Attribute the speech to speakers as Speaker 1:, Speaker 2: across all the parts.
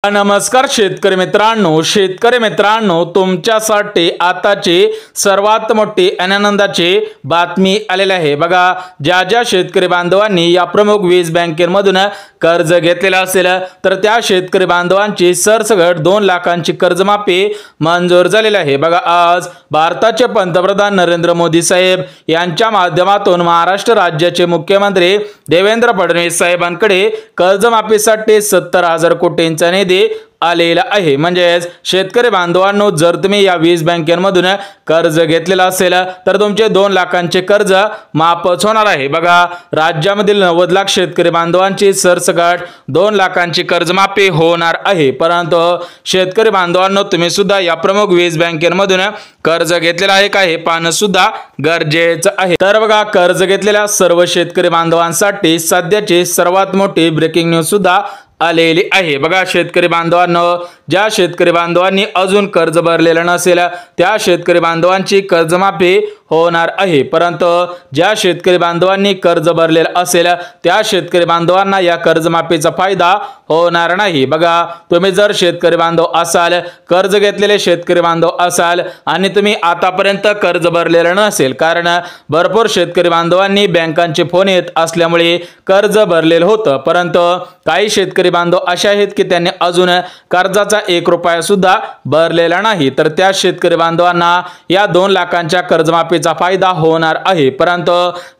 Speaker 1: नमस्कार शेतकरी मित्रांनो तुमच्यासाठी आताची सर्वात मोठी आनंदाची बातमी आलेली आहे। बघा, ज्या शेतकरी बांधवांनी या प्रमुख वीज बँकेमधून कर्ज घेतलेला असेल तर त्या शेतकरी बांधवांची सरसकट 2 लाखांची कर्जमाफी मंजूर झालेली आहे। बघा, आज भारताचे पंतप्रधान नरेंद्र मोदी साहेब यांच्या माध्यमातून महाराष्ट्र राज्याचे मुख्यमंत्री देवेंद्र फडणवीस साहेबांकडे कर्जमाफीसाठी 70,000 कोटींचा निधी आलेला आहे। म्हणजेच शेतकरी बांधवांनो, जर तुम्ही या वीज बँकेमधून कर्ज घेतलेला असेल तर तुमचे 2 लाखांचे कर्ज माफच होणार आहे। बघा, राज्यामधील 90 लाख शेतकरी बांधवांची सरसकट 2 लाखांची कर्जमाफी होणार आहे। परंतु शेतकरी बांधवांनो, तुम्ही सुद्धा या प्रमुख वीज बँकेमधून कर्ज घेतलेला आहे का हे पाहणं सुद्धा गरजेचं आहे। तर बघा, कर्ज घेतलेल्या सर्व शेतकरी बांधवांसाठी सध्याची सर्वात मोठी ब्रेकिंग न्यूज सुद्धा आलेली आहे। बघा, शेतकरी बांधवांनो, ज्या शेतकरी बांधवांनी अजून कर्ज भरलेलं नसेल त्या शेतकरी बांधवांची कर्जमाफी होणार आहे। परंतु ज्या शेतकरी बांधवांनी कर्ज भरलेलं असेल त्या शेतकरी बांधवांना या कर्जमाफीचा फायदा होणार नाही। बघा, तुम्ही जर शेतकरी बांधव असाल, कर्ज घेतलेले शेतकरी बांधव असाल आणि तुम्ही आतापर्यंत कर्ज भरलेलं नसेल, कारण भरपूर शेतकरी बांधवांनी बँकांचे फोन येत असल्यामुळे कर्ज भरलेलं होतं, परंतु काही शेतकरी बांधव असे आहेत की त्यांनी अजून कर्जाचा 1 रुपया सुद्धा भरलेला नाही, तर त्या शेतकरी बांधवांना या 2 लाखांच्या कर्जमाफीचा फायदा होणार आहे। परंतु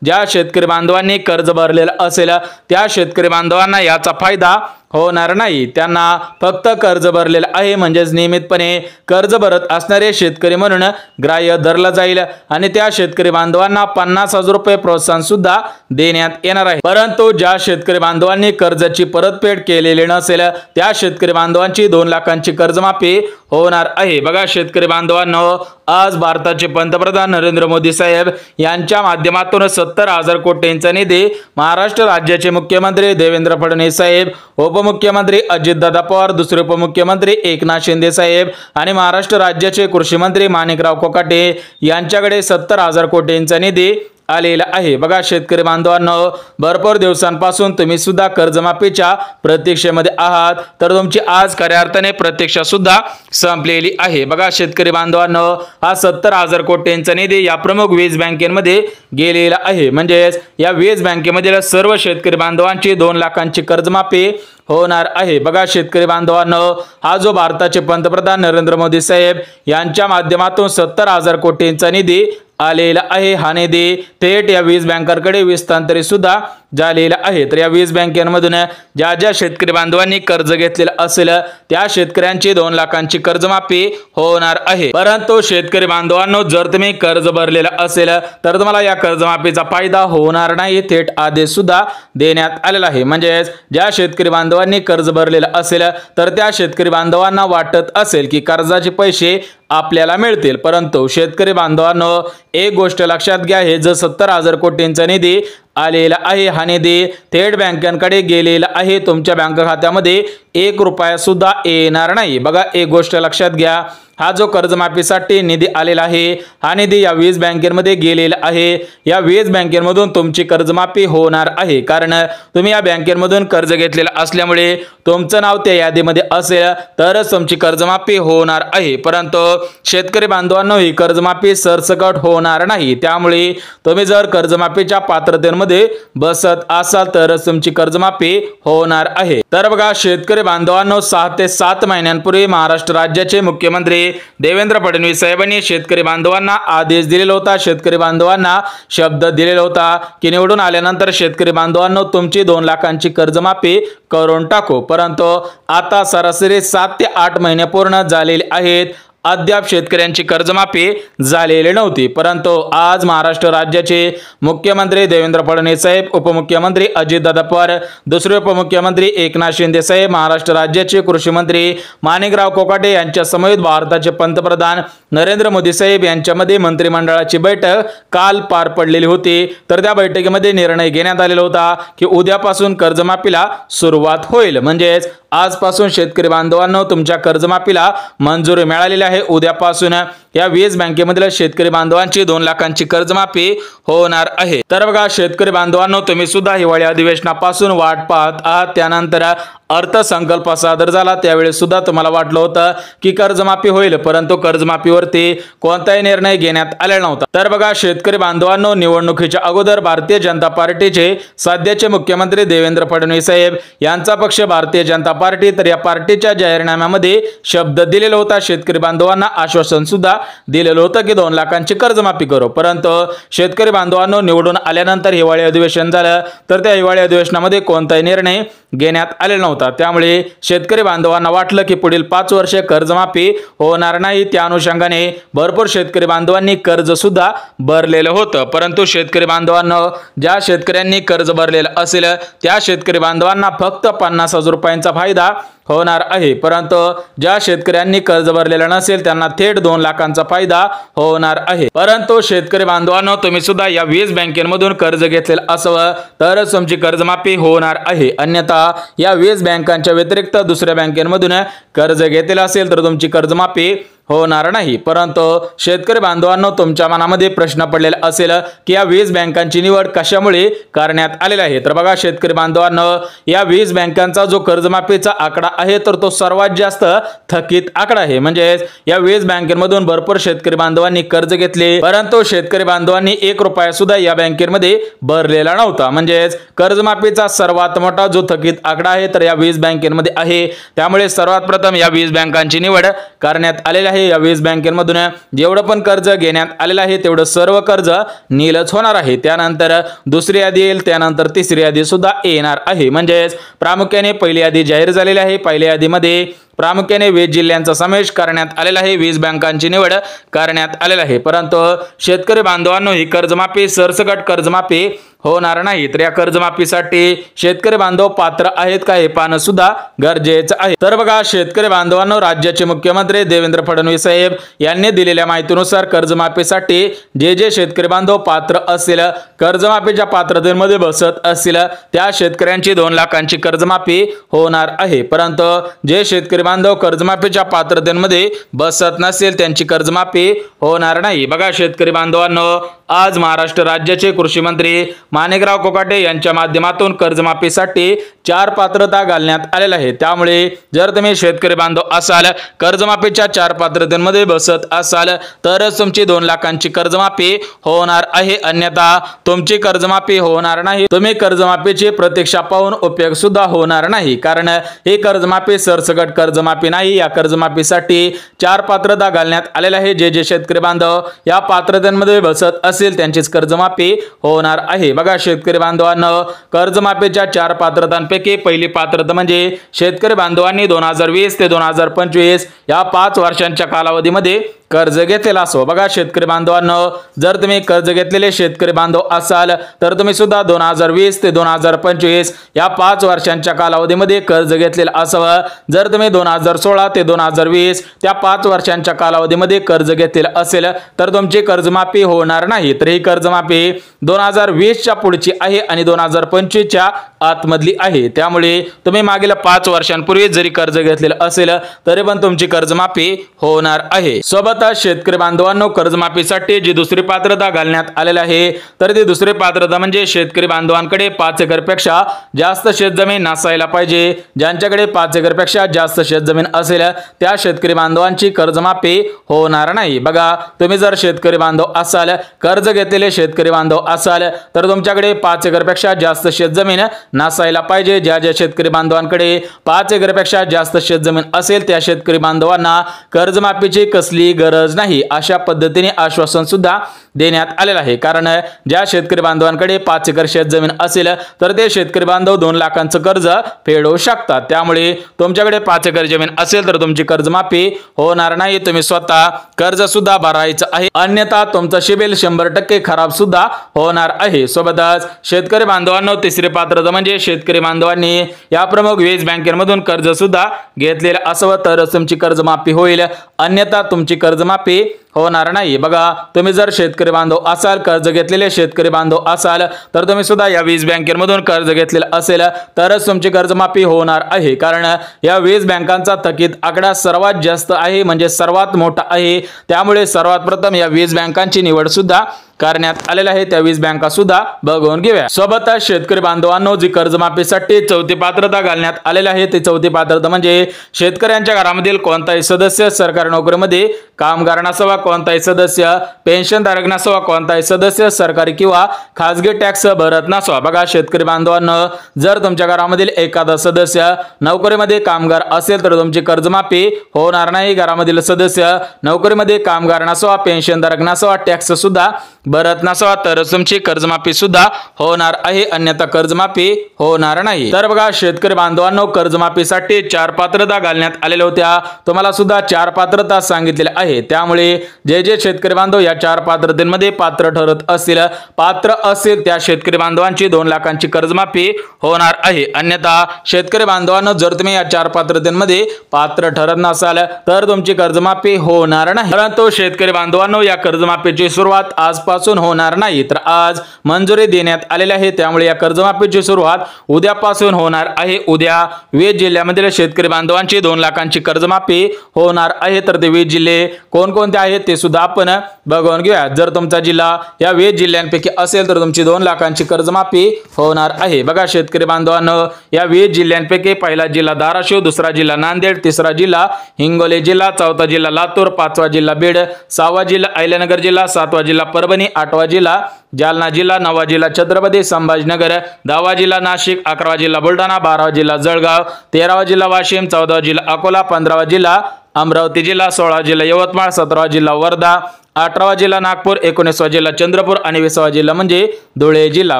Speaker 1: ज्या शेतकरी बांधवांनी कर्ज भरलेलं असेल त्या शेतकरी बांधवांना याचा फायदा होणार नाही। त्यांना फक्त कर्ज भरलेलं आहे म्हणजेच नियमितपणे कर्ज भरत असणारे शेतकरी म्हणून ग्राह्य धरला जाईल आणि त्या शेतकरी बांधवांना 50,000 रुपये प्रोत्साहन सुद्धा देण्यात येणार आहे। परंतु ज्या शेतकरी बांधवांनी कर्जाची परतफेड केलेली नसेल त्या शेतकरी बांधवांची 2 लाखांची कर्जमाफी होणार आहे। बघा, शेतकरी बांधवांनो, आज भारताचे पंतप्रधान नरेंद्र मोदी साहेब यांच्या माध्यमातून 70,000 कोटींचा निधी महाराष्ट्र राज्याचे मुख्यमंत्री देवेंद्र फडणवीस साहेब, उपमुख्यमंत्री अजितदादा पवार, दुसरे उपमुख्यमंत्री एकनाथ शिंदे साहेब आणि महाराष्ट्र राज्याचे कृषी मंत्री माणिकराव कोकाटे यांच्याकडे 70,000 कोटींचा निधी आलेला आहे। बघा, शेतकरी बांधवांनो, भरपूर दिवसांपासून तुम्ही सुद्धा कर्जमाफीच्या प्रतीक्षेमध्ये आहात, तर तुमची आज खऱ्या अर्थाने प्रतीक्षा सुद्धा संपलेली आहे। बघा, शेतकरी बांधवांनो, हा 70,000 कोटींचा निधी या प्रमुख वीज बँकेमध्ये गेलेला आहे। म्हणजेच या वीज बँकेमधील सर्व शेतकरी बांधवांची 2 लाखांची कर्जमाफी होणार आहे। बघा, शेतकरी बांधवांनो, हा जो भारताचे पंतप्रधान नरेंद्र मोदी साहेब यांच्या माध्यमातून 70,000 कोटींचा निधी आलेला आहे, हा निधी थेट या वीज बँकांकडे विस्तांतरित सुद्धा झालेला आहे। तर या वीज बँकेमधून ज्या शेतकरी बांधवांनी कर्ज घेतलेलं असेल त्या शेतकऱ्यांची 2 लाखांची कर्जमाफी होणार आहे। परंतु शेतकरी बांधवांनो, जर तुम्ही कर्ज भरलेलं असेल तर तुम्हाला या कर्जमाफीचा फायदा होणार नाही, थेट आदेश सुद्धा देण्यात आलेला आहे। म्हणजेच ज्या शेतकरी बांधवांनी कर्ज भरलेलं असेल तर त्या शेतकरी बांधवांना वाटत असेल की कर्जाचे पैसे आपल्याला मिळतील, परंतु शेतकरी बांधवांनो, एक गोष्ट लक्षात घ्या, हे जो 70,000 कोटींचा निधी आलेला आहे हा निधी थेट बँकांकडे गेलेला आहे, तुमच्या बँक खात्यामध्ये 1 रुपया सुद्धा येणार नाही। बघा, एक गोष्ट लक्षात घ्या, हा जो कर्जमाफीसाठी निधी आलेला आहे हा निधी या वीज बँकेमध्ये गेलेला आहे। या वीज बँकेमधून तुमची कर्जमाफी होणार आहे, कारण तुम्ही या बँकेमधून कर्ज घेतलेलं असल्यामुळे तुमचं नाव त्या यादीमध्ये असेल तरच तुमची कर्जमाफी होणार आहे। परंतु शेतकरी बांधवांनो, ही कर्जमाफी सरसकट होणार नाही, त्यामुळे तुम्ही जर कर्जमाफीच्या पात्रतेमध्ये बसत असाल तरच तुमची कर्जमाफी होणार आहे। तर बघा, शेतकरी बांधवांनो, 6 ते 7 महिन्यांपूर्वी महाराष्ट्र राज्याचे मुख्यमंत्री देवेंद्र फडणवीस साहेबांनी शेतकरी बांधवांना आदेश दिलेला होता, शेतकरी बांधवांना शब्द दिलेला होता की निवडून आल्यानंतर शेतकरी बांधवांनो तुमची 2 लाखांची कर्जमाफी करून टाकू। परंतु आता सरासरी 7 ते 8 महिने पूर्ण झालेले आहेत, अद्याप शेतकऱ्यांची कर्जमाफी झालेली नव्हती। परंतु आज महाराष्ट्र राज्याचे मुख्यमंत्री देवेंद्र फडणवीस साहेब, उपमुख्यमंत्री अजितदादा पवार, दुसरे उपमुख्यमंत्री एकनाथ शिंदे साहेब, महाराष्ट्र राज्याचे कृषी मंत्री माणिकराव कोकाटे यांच्या समेत भारताचे पंतप्रधान नरेंद्र मोदी साहेब यांच्यामध्ये मंत्रिमंडळाची बैठक काल पार पडलेली होती। तर त्या बैठकीमध्ये निर्णय घेण्यात आलेला होता की उद्यापासून कर्जमाफीला सुरुवात होईल, म्हणजेच आजपासून शेतकरी बांधवांनो तुमच्या कर्जमाफीला मंजुरी मिळालेली आहे। उद्यापासून या वीज बँकेमधील शेतकरी बांधवांची 2 लाखांची कर्जमाफी होणार आहे। तर बघा शेतकरी बांधवांनो, तुम्ही सुद्धा हिवाळी अधिवेशनापासून वाट पाहत आहात, त्यानंतर अर्थसंकल्प सादर झाला त्यावेळी सुद्धा तुम्हाला वाटलं होतं की कर्जमाफी होईल, परंतु कर्जमाफीवरती कोणताही निर्णय घेण्यात आलेला नव्हता। तर बघा शेतकरी बांधवांनो, निवडणुकीच्या अगोदर भारतीय जनता पार्टीचे सध्याचे मुख्यमंत्री देवेंद्र फडणवीस साहेब यांचा पक्ष भारतीय जनता पार्टी, तर या पार्टीच्या जाहीरनाम्यामध्ये शब्द दिलेला होता, शेतकरी बांधवांना आश्वासन सुद्धा दिलेलं होतं की 2 लाखांची कर्जमाफी करू। परंतु शेतकरी बांधवांनो, निवडून आल्यानंतर हिवाळी अधिवेशन झालं, तर त्या हिवाळी अधिवेशनामध्ये कोणताही निर्णय घेण्यात आलेला नव्हता। त्यामुळे शेतकरी बांधवांना वाटलं की पुढील 5 वर्ष कर्जमाफी होणार नाही। त्या अनुषंगाने भरपूर शेतकरी बांधवांनी कर्ज सुद्धा भरलेलं होतं, परंतु शेतकरी बांधवांना, ज्या शेतकऱ्यांनी कर्ज भरलेलं असेल त्या शेतकरी बांधवांना फक्त 50,000 रुपयांचा फायदा होणार आहे, परंतु ज्या शेतकऱ्यांनी कर्ज भरलेलं नसेल त्यांना थेट 2 लाखांचा फायदा होणार आहे। परंतु शेतकरी बांधवांनो, तुम्ही सुद्धा या 20 बँकेमधून कर्ज घेतलेलं असावं तरच तुमची कर्जमाफी होणार आहे, अन्यथा या 20 बँकांच्या व्यतिरिक्त दुसऱ्या बँकेमधून कर्ज घेतलेलं असेल तर तुमची कर्जमाफी होणार नाही। परंतु शेतकरी बांधवांनो, तुमच्या मनामध्ये प्रश्न पडलेला असेल की या 20 बँकांची निवड कशामुळे करण्यात आलेली आहे। तर बघा शेतकरी बांधवांनो, या 20 बँकांचा जो कर्जमाफीचा आकडा आहे तर तो सर्वात जास्त थकीत आकडा आहे। म्हणजे या 20 बँकेमधून भरपूर शेतकरी बांधवांनी कर्ज घेतले, परंतु शेतकरी बांधवांनी 1 रुपया सुद्धा या बँकेमध्ये भरलेला नव्हता। म्हणजे कर्जमाफीचा सर्वात मोठा जो थकीत आकडा आहे तर या 20 बँकेमध्ये आहे। त्यामुळे सर्वात प्रथम या 20 बँकांची निवड करण्यात आलेली आहे। या 20 बँकेमधून जेवढं पण कर्ज घेण्यात आलेलं आहे तेवढं सर्व कर्ज नीलच होणार आहे। त्यानंतर दुसरी यादी येईल, त्यानंतर तिसरी यादी सुद्धा येणार आहे। म्हणजे प्रामुख्याने पहिली यादी जाहीर झालेली आहे। पहिल्या यादीमध्ये प्रामुख्याने 20 जिल्ह्यांचा समावेश करण्यात आलेला आहे, 20 बँकांची निवड करण्यात आलेली आहे। परंतु शेतकरी बांधवांनो, ही कर्जमाफी सरसकट कर्जमाफी होणार नाही, तर या कर्जमाफीसाठी शेतकरी बांधव पात्र आहेत का हे पाहणं सुद्धा गरजेचं आहे। तर बघा शेतकरी बांधवांनो, राज्याचे मुख्यमंत्री देवेंद्र फडणवीस साहेब यांनी दिलेल्या माहितीनुसार कर्जमाफीसाठी जे शेतकरी बांधव पात्र असतील, कर्जमाफीच्या पात्रतेमध्ये बसत असतील त्या शेतकऱ्यांची 2 लाखांची कर्जमाफी होणार आहे। परंतु जे शेतकरी बांधव कर्जमाफीच्या पात्रतेमध्ये बसत नसेल त्यांची कर्जमाफी होणार नाही। बघा शेतकरी बांधवांनो, आज महाराष्ट्र राज्याचे कृषी मंत्री माणिकराव कोकाटे यांच्या माध्यमातून कर्जमाफीसाठी 4 पात्रता घालण्यात आलेल्या आहेत। त्यामुळे जर तुम्ही शेतकरी बांधव असाल, कर्जमाफीच्या 4 पात्रतेमध्ये बसत असाल तरच तुमची 2 लाखांची कर्जमाफी होणार आहे, अन्यथा तुमची कर्जमाफी होणार नाही। तुम्ही कर्जमाफीची प्रतीक्षा पाहून उपयोग सुद्धा होणार नाही, कारण ही कर्जमाफी सरसकट कर्जमाफी नाही। या कर्जमाफीसाठी 4 पात्रता घालण्यात आलेल्या आहे। जे शेतकरी बांधव या पात्रतेमध्ये बसत असेल त्यांचीच कर्जमाफी होणार आहे। बघा शेतकरी बांधवांनो, कर्जमाफीच्या 4 पात्रतांपैकी पहिली पात्रता म्हणजे शेतकरी बांधवांनी 2020 ते 2025 या 5 वर्षांच्या कालावधीमध्ये कर्ज घेतलेला असो। बघा शेतकरी बांधवांनो, जर तुम्ही कर्ज घेतलेले शेतकरी बांधव असाल तर तुम्ही सुद्धा 2020 ते 2025 या 5 वर्षांच्या कालावधीमध्ये कर्ज घेतलेलं असावं। जर तुम्ही 2016 ते 2020 त्या 5 वर्षांच्या कालावधीमध्ये कर्ज घेतलेलं असेल तर तुमची कर्जमाफी होणार नाही। तर ही कर्जमाफी 2020 च्या पुढची आहे आणि 2025 च्या आतमधली आहे। त्यामुळे तुम्ही मागील 5 वर्षांपूर्वी जरी कर्ज घेतलेलं असेल तरी पण तुमची कर्जमाफी होणार आहे। सोबत शेतकरी बांधवांनो, कर्जमाफीसाठी जी दुसरी पात्रता घालण्यात आलेली आहे तर ती दुसरी पात्रता म्हणजे शेतकरी बांधवांकडे 5 एकरपेक्षा जास्त शेतजमीन नसायला पाहिजे। ज्यांच्याकडे 5 एकरपेक्षा जास्त शेतजमीन असेल त्या शेतकरी बांधवांची कर्जमाफी होणार नाही। बघा तुम्ही जर शेतकरी बांधव असाल, कर्ज घेतलेले शेतकरी बांधव असाल तर तुमच्याकडे 5 एकरपेक्षा जास्त शेतजमीन नसायला पाहिजे। ज्या शेतकरी बांधवांकडे 5 एकरपेक्षा जास्त शेतजमीन असेल त्या शेतकरी बांधवांना कर्जमाफीची कसली गरज नाही, अशा पद्धतीने आश्वासन सुद्धा देण्यात आलेलं आहे। कारण ज्या शेतकरी बांधवांकडे 5 एकर शेतजमीन असेल तर ते शेतकरी बांधव 2 लाखांचं कर्ज फेडू शकतात। त्यामुळे तुमच्याकडे 5 एकर जमीन असेल तर तुमची कर्जमाफी होणार नाही, तुम्ही स्वतः कर्ज सुद्धा भरायचं आहे, अन्यथा तुमचं सिबिल 100% खराब सुद्धा होणार आहे। सोबतच शेतकरी बांधवांनो, तिसरी पात्रता म्हणजे शेतकरी बांधवांनी या प्रमुख 20 बँकेमधून कर्ज सुद्धा घेतलेलं असावं तरच तुमची कर्जमाफी होईल, अन्यथा तुमची कर्जमाफी होणार नाही। बघा तुम्ही जर शेतकरी बांधव असाल, कर्ज घेतलेले शेतकरी बांधव असाल तर तुम्ही सुद्धा या 20 बँकेमधून कर्ज घेतलेलं असेल तरच तुमची कर्जमाफी होणार आहे। कारण या 20 बँकांचा थकीत आकडा सर्वात जास्त आहे, म्हणजे सर्वात मोठा आहे। त्यामुळे सर्वात प्रथम या 20 बँकांची निवड सुद्धा करण्यात आलेल्या आहे त्या 20 बँका सुद्धा बघून घेऊया। सोबतच शेतकरी बांधवांनो, जी कर्जमाफीसाठी चौथी पात्रता घालण्यात आलेली आहे ती चौथी पात्रता म्हणजे शेतकऱ्यांच्या घरामधील कोणताही सदस्य सरकारी नोकरीमध्ये कामगार नसावा, कोणताही सदस्य पेन्शनधारक नसावा, कोणताही सदस्य सरकारी किंवा खासगी टॅक्स भरत नसावा। बघा शेतकरी बांधवांनो, जर तुमच्या घरामधील एखादा सदस्य नोकरीमध्ये कामगार असेल तर तुमची कर्जमाफी होणार नाही। घरामधील सदस्य नोकरीमध्ये कामगार नसावा, पेन्शनधारक नसावा, टॅक्स सुद्धा भरत नसावा तर तुमची कर्जमाफी सुद्धा होणार आहे, अन्यथा कर्जमाफी होणार नाही। तर बघा शेतकरी बांधवांनो, कर्जमाफीसाठी 4 पात्रता घालण्यात आलेल्या होत्या, तुम्हाला सुद्धा 4 पात्रता सांगितलेल्या आहे। त्यामुळे जे जे शेतकरी बांधव या 4 पात्रतेमध्ये पात्र ठरत असतील, पात्र असेल त्या शेतकरी बांधवांची 2 लाखांची कर्जमाफी होणार आहे। अन्यथा शेतकरी बांधवांनो, जर तुम्ही या 4 पात्रतेमध्ये पात्र ठरत नसाल तर तुमची कर्जमाफी होणार नाही। परंतु शेतकरी बांधवांनो, या कर्जमाफीची सुरुवात आजपासून होणार नाही, तर आज मंजुरी देण्यात आलेली आहे। त्यामुळे या कर्जमाफीची सुरुवात उद्यापासून होणार आहे। उद्या 20 जिल्ह्यामधील शेतकरी बांधवांची 2 लाखांची कर्जमाफी होणार आहे। तर ते 20 जिल्हे कोणकोणते आहेत ते सुद्धा आपण बघून घेऊया। जर तुमचा जिल्हा या 20 जिल्ह्यांपैकी असेल तर तुमची 2 लाखांची कर्जमाफी होणार आहे। बघा शेतकरी बांधवांनो, या 20 जिल्ह्यांपैकी पहिला जिल्हा धाराशिव, दुसरा जिल्हा नांदेड, तिसरा जिल्हा हिंगोली जिल्हा, चौथा जिल्हा लातूर, 5वा जिल्हा बीड, 6वा जिल्हा अहिल्यानगर जिल्हा, 7वा जिल्हा परभणी, 8वा जिल्हा जालना जिल्हा, 9वा जिल्हा छत्रपती संभाजीनगर, 10वा जिल्हा नाशिक, 11वा जिल्हा बुलढाणा, 12वा जिल्हा जळगाव, 13वा जिल्हा वाशिम, 14वा जिल्हा अकोला, 15वा जिल्हा अमरावती जिल्हा, 16वा जिल्हा यवतमाळ, 17वा जिल्हा वर्धा, 18वा जिल्हा नागपूर, 19वा जिल्हा चंद्रपूर आणि 20वा जिल्हा म्हणजे धुळे जिल्हा।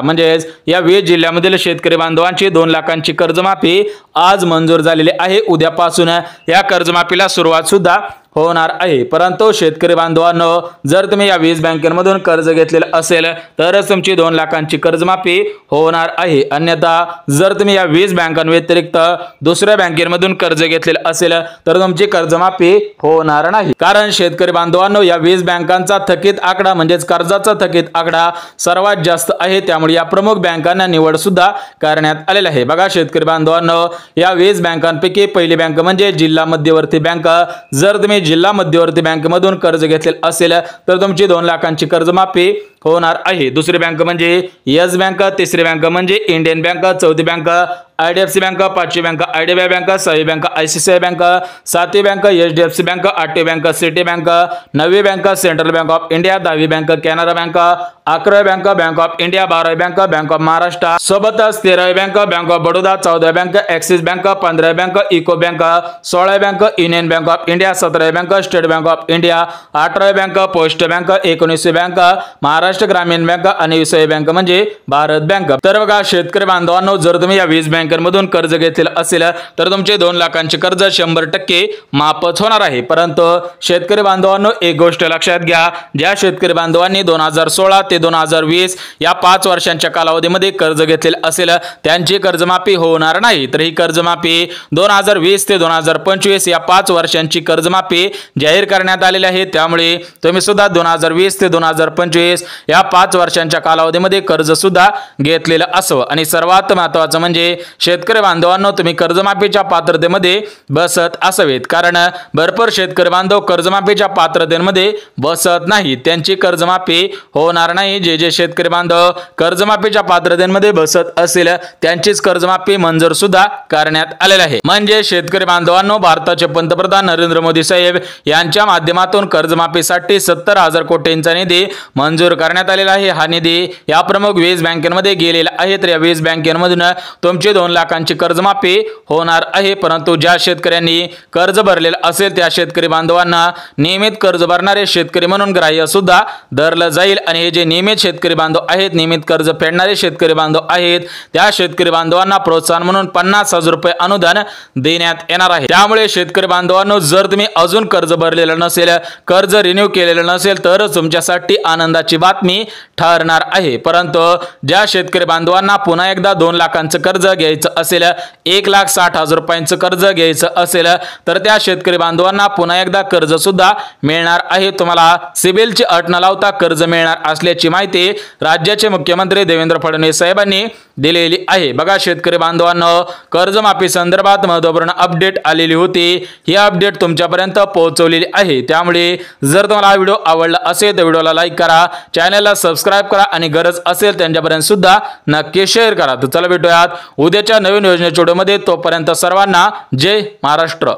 Speaker 1: म्हणजेच या 20 जिल्ह्यामधील शेतकरी बांधवांची 2 लाखांची कर्जमाफी आज मंजूर झालेली आहे। उद्यापासून या कर्जमाफीला सुरुवात सुद्धा होणार आहे। परंतु शेतकरी बांधवांनो, जर तुम्ही या 20 बँकेमधून कर्ज घेतलेले असेल तरच तुमची 2 लाखांची कर्जमाफी होणार आहे, अन्यथा जर तुम्ही या 20 बँकांव्यतिरिक्त दुसऱ्या बँकेमधून कर्ज घेतलेले असेल तर तुमची कर्जमाफी होणार नाही। कारण शेतकरी बांधवांनो, या 20 बँकांचा थकीत आकडा म्हणजेच कर्जाचा थकीत आकडा सर्वात जास्त आहे, त्यामुळे या प्रमुख बँकांना निवड सुद्धा करण्यात आलेली आहे। बघा शेतकरी बांधवांनो, या 20 बँकांपैकी पहिली बँक म्हणजे जिल्हा मध्यवर्ती बँक। जर तुम्ही जिल्हा मध्यवर्ती बँकेमधून कर्ज घेतलेले असेल तर तुमची 2 लाखांची कर्जमाफी होणार आहे। दुसरी बँक म्हणजे येस बँक, तिसरी बँक म्हणजे इंडियन बँक, चौथी बँक IDFC बँक, 5वी बँक IDBI बँक, 6वी बँक ICICI बँक, 7वी बँक HDFC बँक, 8वी बँक सिटी बँक, 9वी bank Central Bank of India, 10वी बँक कॅनरा बँक, 11वी बँक बँक ऑफ इंडिया, 12वी बँक बँक ऑफ महाराष्ट्र, सोबतच 13वी बँक बँक ऑफ बडोदा, 14वी बँक ॲक्सिस बँक, 15वी बँक इको बँक, 16वी bank Union Bank of India, 17वी bank State Bank of India, 18वी बँक पोस्ट बँक, 19वी बँक महाराष्ट्र ग्रामीण बँक आणि 20वी बँक म्हणजे भारत बँक। तर बघा शेतकरी बांधवांनो, जर तुम्ही या 20 बँकांमधून कर्ज घेतलेले असेल तर तुमचे 2 लाखांचे कर्ज 100% माफच होणार आहे। परंतु शेतकरी बांधवांनो, एक गोष्ट लक्षात घ्या, ज्या शेतकरी बांधवांनी 2016 ते 2020 या 5 वर्षांच्या कालावधीमध्ये कर्ज घेतलेले असेल त्यांची कर्जमाफी होणार नाही। तर ही कर्जमाफी 2020 ते 2025 या 5 वर्षांची कर्जमाफी जाहीर करण्यात आलेली आहे। त्यामुळे तुम्ही सुद्धा 2020 ते 2025 या 5 वर्षांच्या कालावधीमध्ये कर्ज सुद्धा घेतलेलं असावं। आणि सर्वात महत्त्वाचं म्हणजे शेतकरी बांधवांनो, तुम्ही कर्जमाफीच्या पात्रतेमध्ये बसत असावेत, कारण भरपूर शेतकरी बांधव कर्जमाफीच्या पात्रतेमध्ये बसत नाही, त्यांची कर्जमाफी होणार नाही। जे जे शेतकरी बांधव कर्जमाफीच्या पात्रतेमध्ये बसत असेल त्यांचीच कर्जमाफी मंजूर सुद्धा करण्यात आलेली आहे। म्हणजे शेतकरी बांधवांनो, भारताचे पंतप्रधान नरेंद्र मोदी साहेब यांच्या माध्यमातून कर्जमाफीसाठी 70,000 कोटींचा निधी मंजूर करण्यात आलेला आहे। हा निधी या प्रमुख 20 बँकांमध्ये गेलेला आहे। तर या 20 बँकांमधून तुमची 2 लाखांची कर्जमाफी होणार आहे। परंतु ज्या शेतकऱ्यांनी कर्ज भरलेले असेल त्या शेतकरी बांधवांना नियमित कर्ज भरणारे शेतकरी म्हणून ग्राह्य सुद्धा धरलं जाईल। आणि हे जे नियमित शेतकरी बांधव आहेत, नियमित कर्ज फेडणारे शेतकरी बांधव आहेत, त्या शेतकरी बांधवांना प्रोत्साहन म्हणून 50,000 रुपये अनुदान देण्यात येणार आहे। त्यामुळे शेतकरी बांधवांनो, जर तुम्ही अजून कर्ज भरलेलं नसेल, कर्ज रिन्यू केलेलं नसेल तर तुमच्यासाठी आनंदाची बातमी ठरणार आहे। परंतु ज्या शेतकरी बांधवांना पुन्हा एकदा 2 लाखांचं कर्ज घ्यायचं असेल, 1,60,000 रुपयांचं कर्ज घ्यायचं असेल तर त्या शेतकरी बांधवांना पुन्हा एकदा कर्ज सुद्धा मिळणार आहे। तुम्हाला सिबिलची अट न लावता कर्ज मिळणार असल्याची माहिती राज्याचे मुख्यमंत्री देवेंद्र फडणवीस साहेबांनी दिलेली आहे। बघा शेतकरी बांधवांनो, कर्जमाफी संदर्भात महत्त्वपूर्ण अपडेट आलेली होती। ही अपडेट तुमच्यापर्यंत पोहोचवलेली आहे। त्यामुळे जर तुम्हाला हा व्हिडिओ आवडला असेल तर व्हिडिओला लाईक करा, चॅनलला सबस्क्राइब करा आणि गरज असेल त्यांच्यापर्यंत सुद्धा नक्की शेअर करा। तर चला भेटूयात उद्याच्या नवीन योजनेच्या व्हिडिओमध्ये। तोपर्यंत सर्वांना जय महाराष्ट्र।